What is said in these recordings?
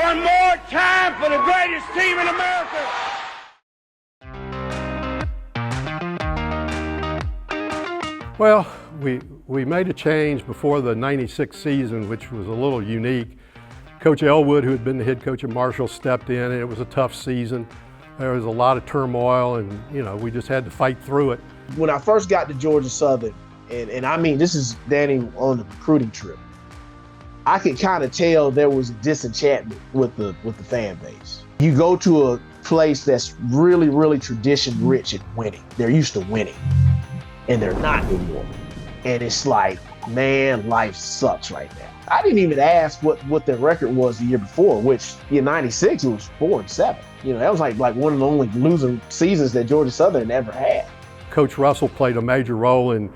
One more time for the greatest team in America. Well, we made a change before the '96 season, which was a little unique. Coach Elwood, who had been the head coach at Marshall, stepped in, and it was a tough season. There was a lot of turmoil, and we just had to fight through it. When I first got to Georgia Southern, and I mean, this is Danny on the recruiting trip, I could kind of tell there was a disenchantment with the fan base. You go to a place that's really, really tradition rich at winning. They're used to winning, and they're not anymore. And it's like, man, life sucks right now. I didn't even ask what their record was the year before, which in '96 it was 4-7. That was like one of the only losing seasons that Georgia Southern ever had. Coach Russell played a major role in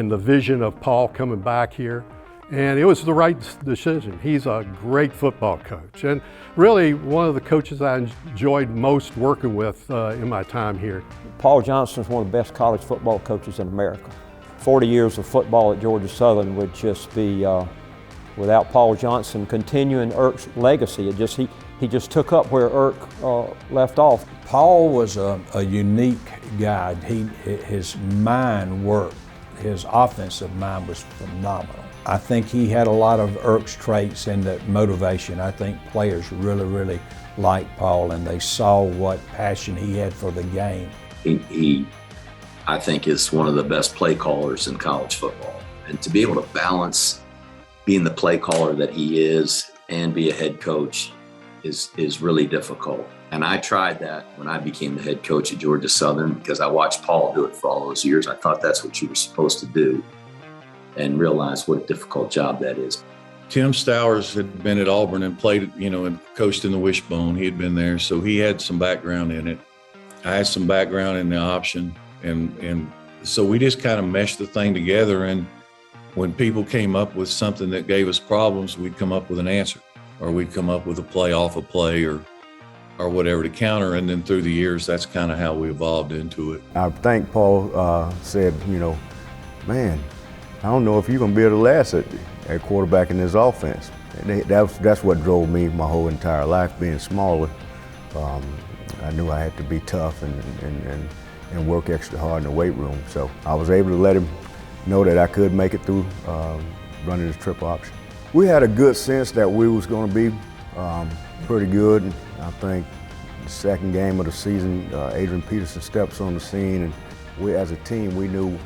the vision of Paul coming back here. And it was the right decision. He's a great football coach, and really one of the coaches I enjoyed most working with in my time here. Paul Johnson is one of the best college football coaches in America. 40 years of football at Georgia Southern would just be, without Paul Johnson continuing Irk's legacy. He just took up where Irk left off. Paul was a unique guy. His mind worked. His offensive mind was phenomenal. I think he had a lot of Irk's traits and the motivation. I think players really, really liked Paul, and they saw what passion he had for the game. He, I think, is one of the best play callers in college football. And to be able to balance being the play caller that he is and be a head coach is really difficult. And I tried that when I became the head coach at Georgia Southern, because I watched Paul do it for all those years. I thought that's what you were supposed to do, and realized what a difficult job that is. Tim Stowers had been at Auburn and played, and coached in the Wishbone. He had been there, so he had some background in it. I had some background in the option, and so we just kind of meshed the thing together. And when people came up with something that gave us problems, we'd come up with an answer, or we'd come up with a play off a play, or whatever to counter. And then through the years, that's kind of how we evolved into it. I think Paul said, man, I don't know if you're going to be able to last at quarterback in this offense. And that's what drove me my whole entire life, being smaller. I knew I had to be tough and work extra hard in the weight room. So I was able to let him know that I could make it through running this triple option. We had a good sense that we was going to be pretty good. I think the second game of the season, Adrian Peterson steps on the scene, and we as a team, we knew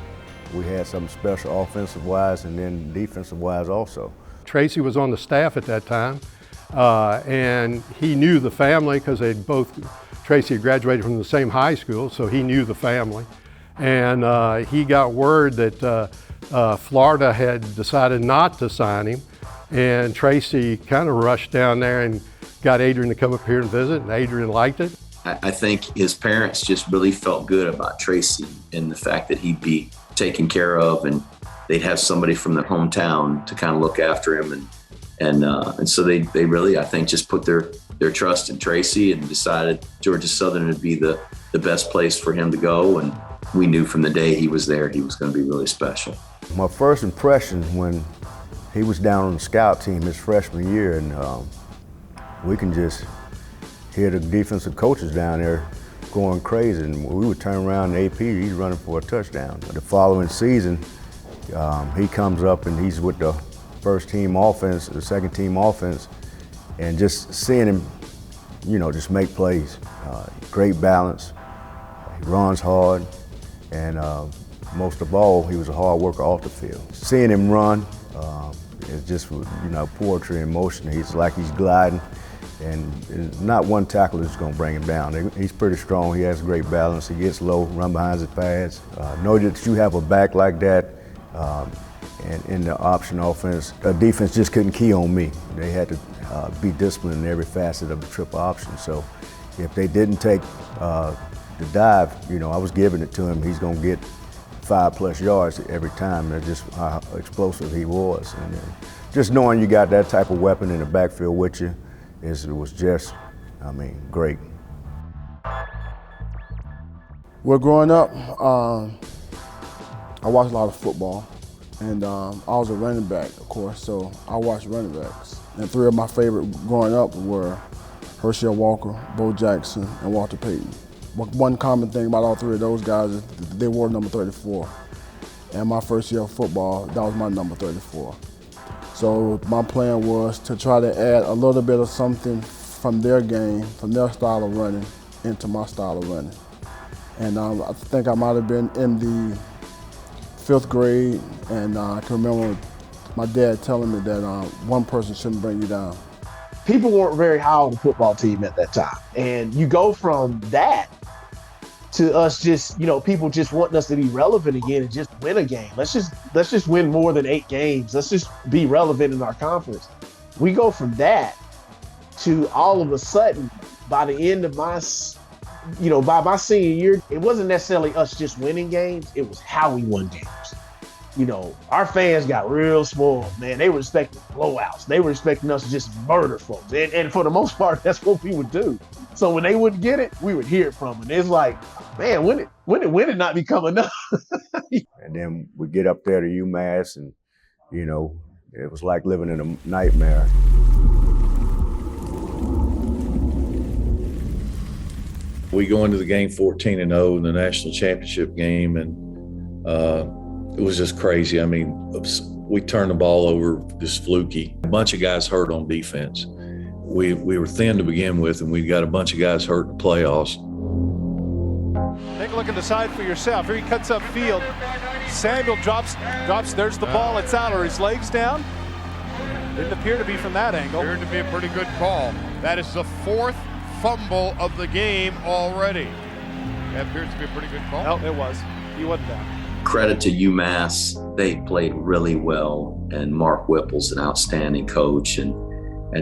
we had something special offensive-wise and then defensive-wise also. Tracy was on the staff at that time, and he knew the family because Tracy had graduated from the same high school, so he knew the family. And he got word that Florida had decided not to sign him, and Tracy kind of rushed down there and got Adrian to come up here and visit, and Adrian liked it. I think his parents just really felt good about Tracy and the fact that he'd be taken care of, and they'd have somebody from their hometown to kind of look after him, and so they really, I think, just put their trust in Tracy and decided Georgia Southern would be the best place for him to go. And we knew from the day he was there, he was going to be really special. My first impression when he was down on the scout team his freshman year, and we can just hear the defensive coaches down there going crazy, and we would turn around and AP, he's running for a touchdown. The following season, he comes up and he's with the first team offense, the second team offense, and just seeing him, just make plays. Great balance, he runs hard, and most of all, he was a hard worker off the field. Seeing him run, it's just, poetry in motion. He's like he's gliding, and not one tackle is going to bring him down. He's pretty strong. He has great balance. He gets low, run behind his pads. Know that you have a back like that, and in the option offense, the defense just couldn't key on me. They had to be disciplined in every facet of the triple option. So if they didn't take the dive, I was giving it to him. He's going to get 5+ yards every time. That's just how explosive he was. And just knowing you got that type of weapon in the backfield with you was just, great. Well, growing up, I watched a lot of football, and I was a running back, of course, so I watched running backs. And 3 of my favorite growing up were Herschel Walker, Bo Jackson, and Walter Payton. One common thing about all 3 of those guys is they wore number 34. And my first year of football, that was my number 34. So my plan was to try to add a little bit of something from their game, from their style of running, into my style of running. And I think I might have been in the 5th grade, and I can remember my dad telling me that one person shouldn't bring you down. People weren't very high on the football team at that time. And you go from that to us just, people just wanting us to be relevant again and just win a game. Let's just win more than 8 games. Let's just be relevant in our conference. We go from that to all of a sudden, by the end of my senior year, it wasn't necessarily us just winning games. It was how we won games. Our fans got real spoiled, man. They were expecting blowouts. They were expecting us to just murder folks. And for the most part, that's what we would do. So when they wouldn't get it, we would hear it from them. It's like, man, when it not become enough? And then we get up there to UMass, and, it was like living in a nightmare. We go into the game 14-0 in the national championship game, and it was just crazy. I mean, we turned the ball over just fluky. A bunch of guys hurt on defense. We were thin to begin with, and we got a bunch of guys hurt in the playoffs. Take a look at the side for yourself. Here he cuts up field. Samuel drops. There's the ball. It's out. Are his legs down? Didn't appear to be from that angle. Appeared to be a pretty good call. That is the 4th fumble of the game already. That appears to be a pretty good call. No, it was. He wasn't down. Credit to UMass. They played really well, and Mark Whipple's an outstanding coach, and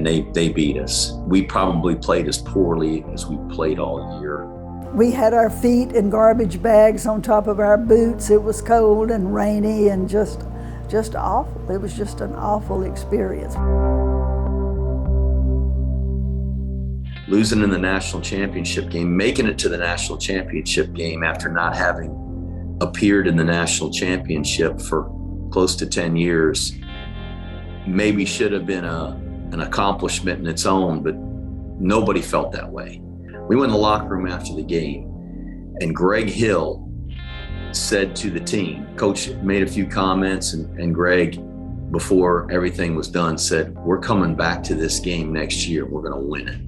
they beat us. We probably played as poorly as we played all year. We had our feet in garbage bags on top of our boots. It was cold and rainy and just awful. It was just an awful experience. Losing in the national championship game, making it to the national championship game after not having appeared in the national championship for close to 10 years, maybe should have been an accomplishment in its own, but nobody felt that way. We went in the locker room after the game, and Greg Hill said to the team, Coach made a few comments, and Greg, before everything was done, said, "We're coming back to this game next year. We're going to win it."